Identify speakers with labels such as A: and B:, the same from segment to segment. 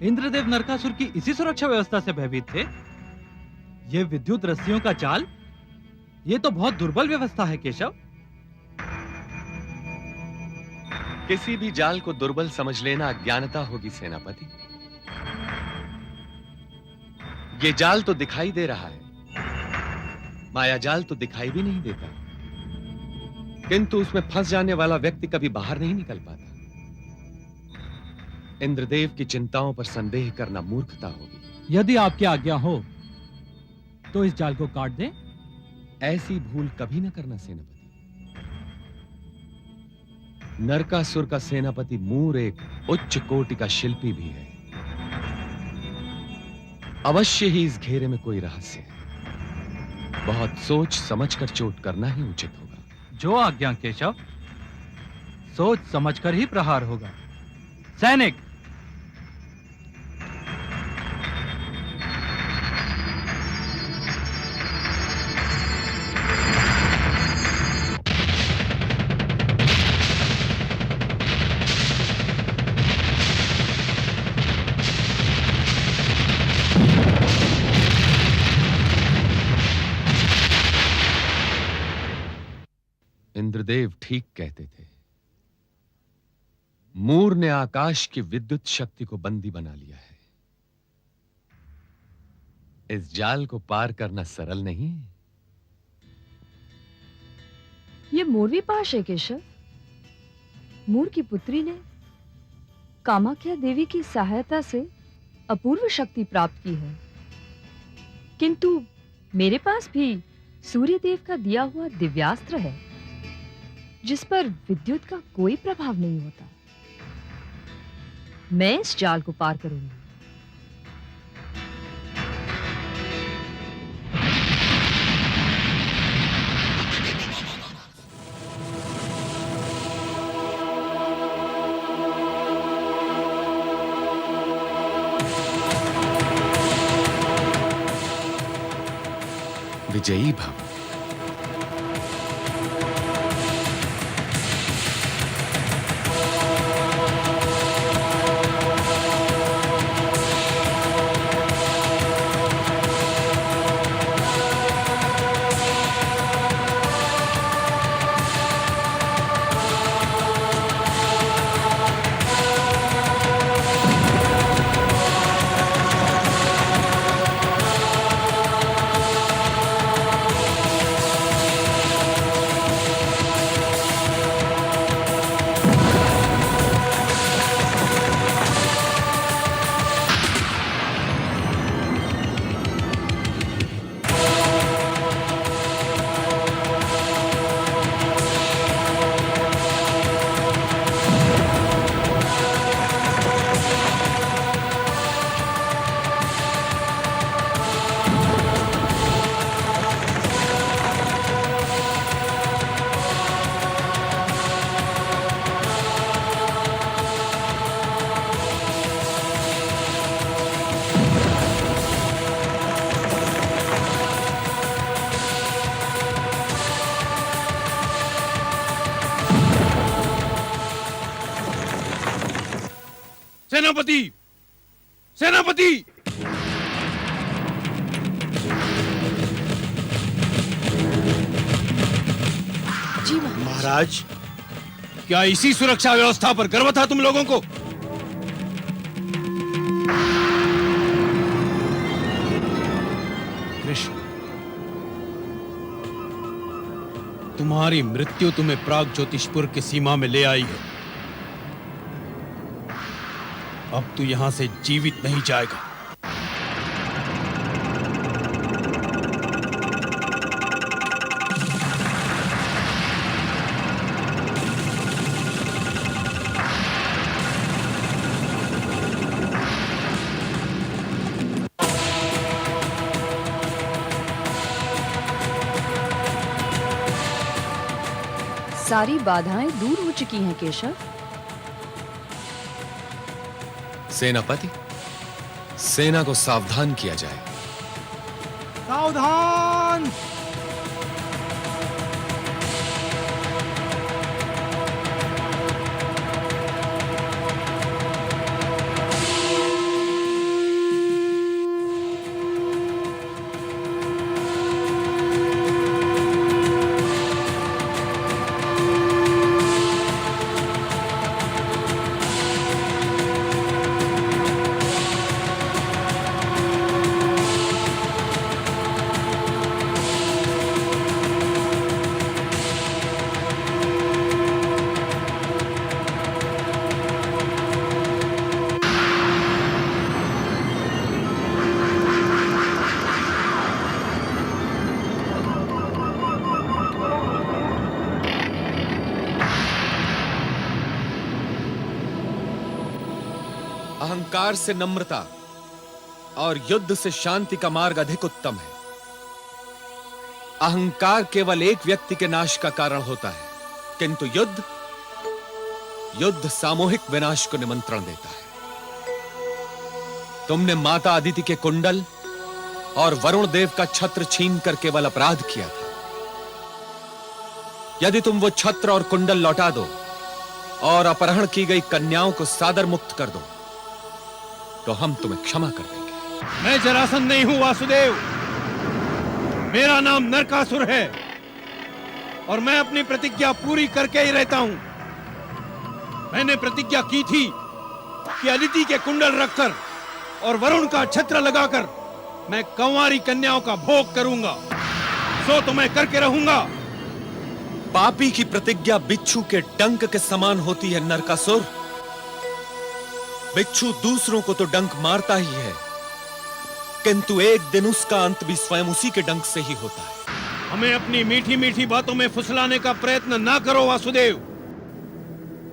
A: इंद्रदेव नरकासुर की इसी सुरक्षा व्यवस्था से भयभीत थे। ये विद्युत रस्सियों का जाल, ये तो बहुत दुर्बल व्यवस्था है केशव।
B: किसी भी जाल को दुर्बल समझ लेना अज्ञानता होगी सेनापति। ये जाल तो दिखाई दे रहा है, माया जाल तो दिखाई भी नहीं देता, किंतु उसमें फंस जाने वाला व्यक्ति कभी बाहर नहीं निकल पाता। इंद्रदेव की चिंताओं पर संदेह करना मूर्खता होगी।
A: यदि आपकी आज्ञा हो तो इस जाल को काट दें।
B: ऐसी भूल कभी न करना सेनापति। नरकासुर का सेनापति मूर एक उच्च कोटि का शिल्पी भी है। अवश्य ही इस घेरे में कोई रहस्य है। बहुत सोच समझकर चोट करना ही उचित होगा।
A: जो आज्ञा केशव, सोच समझकर ही प्रहार होगा। सैनिक,
B: इंद्रदेव ठीक कहते थे। मूर ने आकाश की विद्युत शक्ति को बंदी बना लिया है। इस जाल को पार करना सरल नहीं है।
C: ये मोरवी पाश है केशव। मूर की पुत्री ने कामाख्या देवी की सहायता से अपूर्व शक्ति प्राप्त की है, किंतु मेरे पास भी सूर्य देव का दिया हुआ दिव्यास्त्र है, जिस पर विद्युत का कोई प्रभाव नहीं होता। मैं इस जाल को पार करूंगी।
B: विजयी भव।
D: सेनापति, सेनापति!
C: जी
D: महाराज, क्या इसी सुरक्षा व्यवस्था पर गर्व था तुम लोगों को? कृष्ण, तुम्हारी मृत्यु तुम्हें प्राग ज्योतिषपुर की सीमा में ले आई है। अब तू यहां से जीवित नहीं जाएगा।
C: सारी बाधाएं दूर हो चुकी हैं केशव।
B: सेनापति, सेना को सावधान किया जाए।
A: सावधान!
B: अहंकार से नम्रता और युद्ध से शांति का मार्ग अधिक उत्तम है। अहंकार केवल एक व्यक्ति के नाश का कारण होता है, किंतु युद्ध सामूहिक विनाश को निमंत्रण देता है। तुमने माता अदिति के कुंडल और वरुण देव का छत्र छीनकर केवल अपराध किया था। यदि तुम वो छत्र और कुंडल लौटा दो और अपहरण की गई कन्याओं को सादर मुक्त कर दो, तो हम तुम्हें क्षमा कर देंगे।
D: मैं जरासंध नहीं हूं वासुदेव, मेरा नाम नरकासुर है और मैं अपनी प्रतिज्ञा पूरी करके ही रहता हूं। मैंने प्रतिज्ञा की थी कि अदिति के कुंडल रखकर और वरुण का छत्र लगाकर मैं कंवारी कन्याओं का भोग करूंगा, सो तो मैं करके रहूंगा।
B: पापी की प्रतिज्ञा बिच्छू के डंक के समान होती है नरकासुर। बिच्छू दूसरों को तो डंक मारता ही है, किंतु एक दिन उसका अंत भी स्वयं उसी के डंक से ही होता है।
D: हमें अपनी मीठी मीठी बातों में फुसलाने का प्रयत्न ना करो वासुदेव।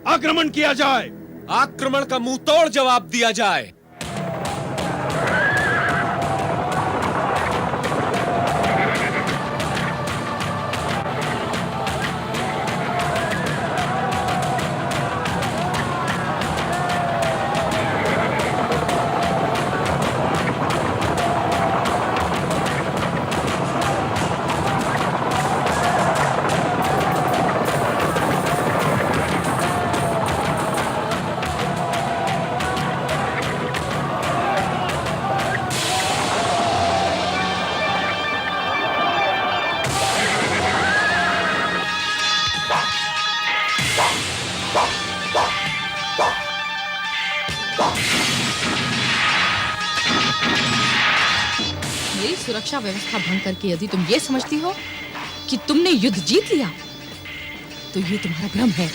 D: आक्रमण किया जाए।
B: आक्रमण का मुंह तोड़ जवाब दिया जाए।
E: मेरी सुरक्षा व्यवस्था भंग करके यदि तुम ये समझती हो कि तुमने युद्ध जीत लिया, तो ये तुम्हारा भ्रम है।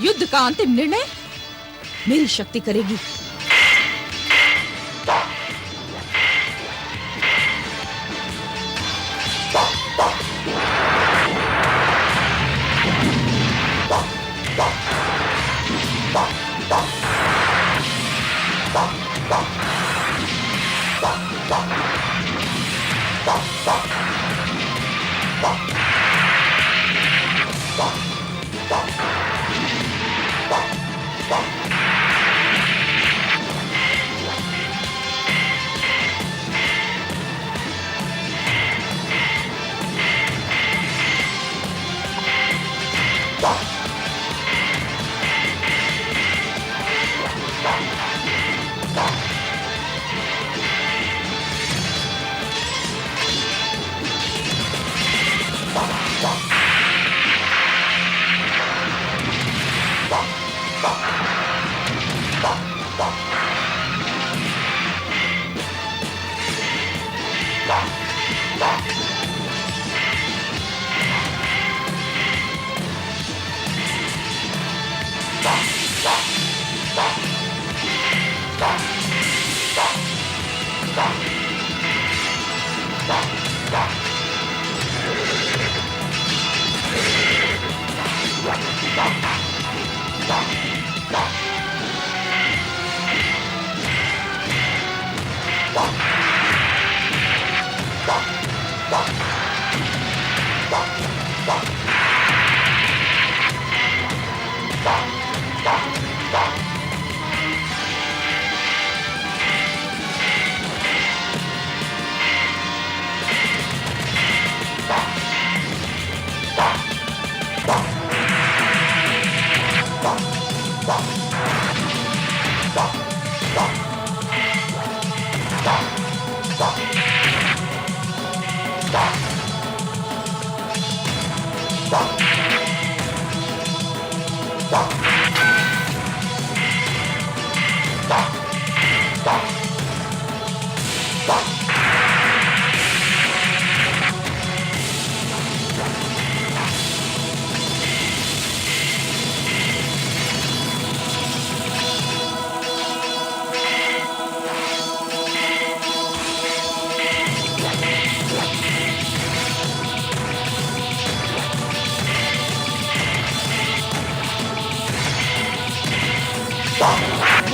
E: युद्ध का अंतिम निर्णय मेरी शक्ति करेगी।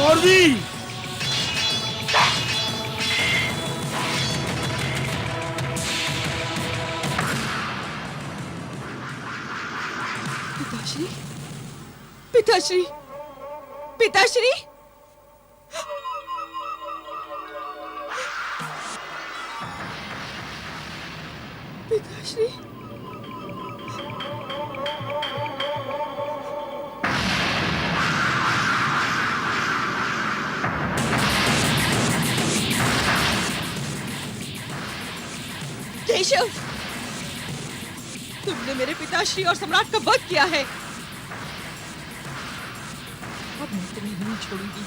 D: मौरवी!
E: पिताश्री, पिताश्री, पिताश्री! पिताश्री! केशव, तुमने मेरे पिताश्री और सम्राट का वध किया है। अब मैं तुम्हें नहीं छोड़ूंगी।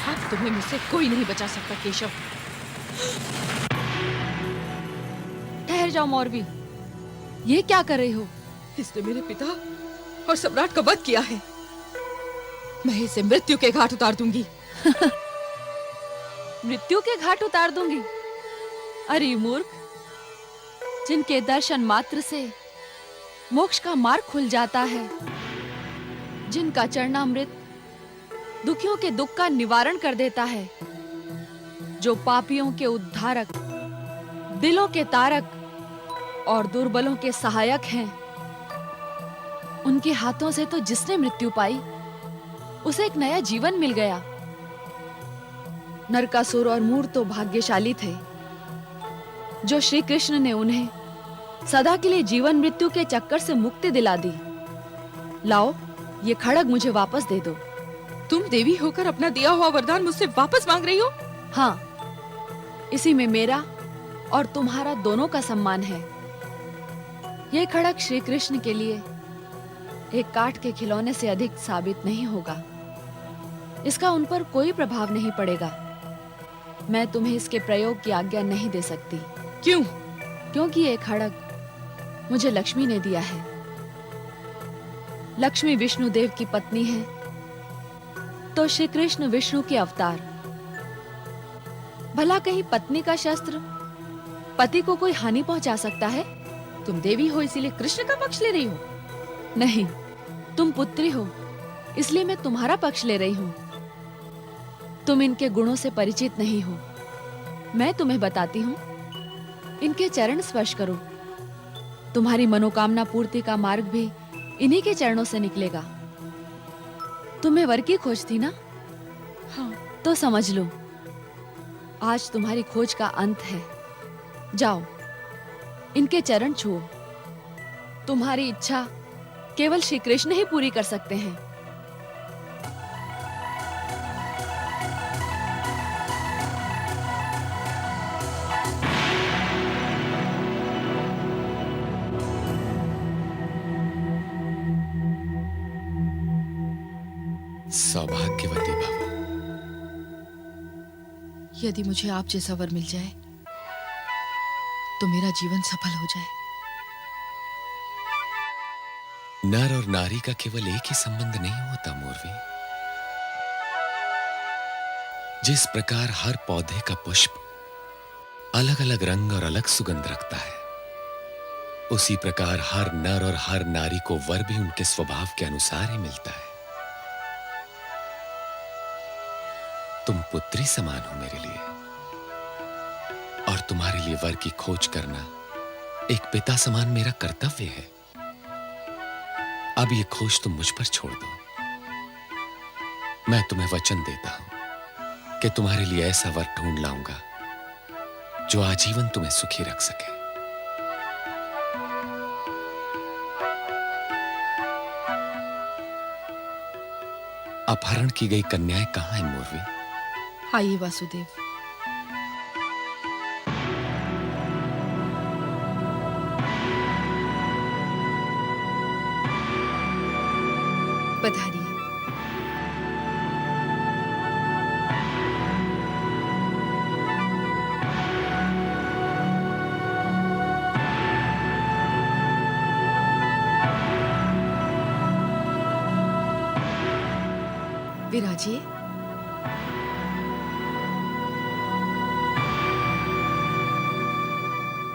E: अब तुम्हें मुझसे कोई नहीं बचा सकता केशव। ठहर जाओ मौरवी, ये क्या कर रही हो? इसने मेरे पिता और सम्राट का वध किया है। मैं इसे मृत्यु के घाट उतार दूंगी।
C: मृत्यु के घाट उतार दूंगी? अरे मूर्ख, जिनके दर्शन मात्र से मोक्ष का मार्ग खुल जाता है, जिनका चरणामृत दुखियों के दुख का निवारण कर देता है, जो पापियों के उद्धारक, दिलों के तारक और दुर्बलों के सहायक हैं, उनके हाथों से तो जिसने मृत्यु पाई उसे एक नया जीवन मिल गया। नरकासुर और मूर तो भाग्यशाली थे जो श्री कृष्ण ने उन्हें सदा के लिए जीवन मृत्यु के चक्कर से मुक्ति दिला दी। लाओ, ये खड़ग मुझे वापस दे दो।
E: तुम देवी होकर अपना दिया हुआ वरदान मुझसे वापस मांग रही हो?
C: हाँ, इसी में मेरा और तुम्हारा दोनों का सम्मान है। ये खड़ग श्री कृष्ण के लिए एक काठ के खिलौने से अधिक साबित नहीं होगा। इसका उन पर कोई प्रभाव नहीं पड़ेगा। मैं तुम्हें इसके प्रयोग की आज्ञा नहीं दे सकती।
E: क्यों?
C: क्योंकि ये खड़ग मुझे लक्ष्मी ने दिया है। लक्ष्मी विष्णु देव की पत्नी है, तो श्री कृष्ण विष्णु के अवतार। भला कहीं पत्नी का शस्त्र पति को कोई हानि पहुंचा सकता है?
E: तुम देवी हो इसीलिए कृष्ण का पक्ष ले रही हो?
C: नहीं, तुम पुत्री हो इसलिए मैं तुम्हारा पक्ष ले रही हूं। तुम इनके गुणों से परिचित नहीं हो। मैं तुम्हें बताती हूं, इनके चरण स्पर्श करो। तुम्हारी मनोकामना पूर्ति का मार्ग भी इन्हीं के चरणों से निकलेगा। तुम्हें वर की खोज थी ना?
E: हाँ।
C: तो समझ लो, आज तुम्हारी खोज का अंत है। जाओ, इनके चरण छुओ। तुम्हारी इच्छा केवल श्री कृष्ण ही पूरी कर सकते हैं।
B: सौभाग्यवती भव।
E: यदि मुझे आप जैसा वर मिल जाए तो मेरा जीवन सफल हो जाए।
B: नर और नारी का केवल एक ही संबंध नहीं होता मूर्वी। जिस प्रकार हर पौधे का पुष्प अलग अलग रंग और अलग सुगंध रखता है, उसी प्रकार हर नर और हर नारी को वर भी उनके स्वभाव के अनुसार ही मिलता है। तुम पुत्री समान हो मेरे लिए, और तुम्हारे लिए वर की खोज करना एक पिता समान मेरा कर्तव्य है। अब ये खोज तुम मुझ पर छोड़ दो। मैं तुम्हें वचन देता हूं कि तुम्हारे लिए ऐसा वर ढूंढ लाऊंगा जो आजीवन तुम्हें सुखी रख सके। अपहरण की गई कन्याएं कहां हैं मूर्वी?
E: आइए वासुदेव। पधारिए। विराजिए।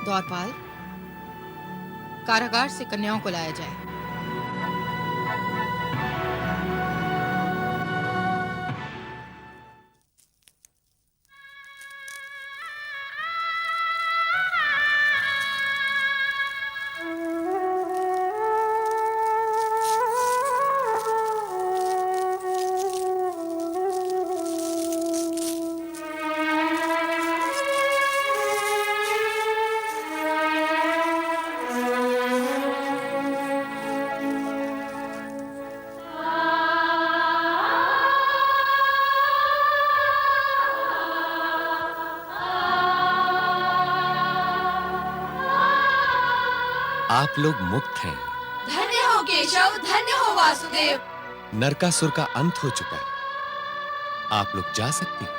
E: द्वारपाल, कारागार से कन्याओं को लाया जाए।
B: आप लोग मुक्त हैं।
E: धन्य हो केशव, धन्य हो वासुदेव।
B: नरकासुर का अंत हो चुका है। आप लोग जा सकती हैं।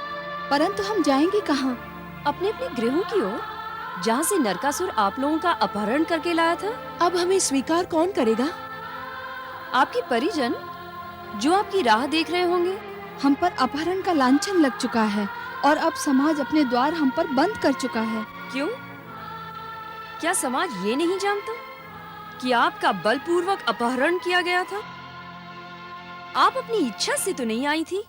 F: परंतु हम जाएंगे कहाँ?
C: अपने अपने गृहों की ओर, जहाँ से नरकासुर आप लोगों का अपहरण करके लाया था।
F: अब हमें स्वीकार कौन करेगा?
C: आपके परिजन, जो आपकी राह देख रहे होंगे।
F: हम पर अपहरण का लांछन लग चुका है और अब समाज अपने द्वार हम पर बंद कर चुका है।
C: क्यों? क्या समाज ये नहीं जानता कि आपका बलपूर्वक अपहरण किया गया था? आप अपनी इच्छा से तो नहीं आई थी।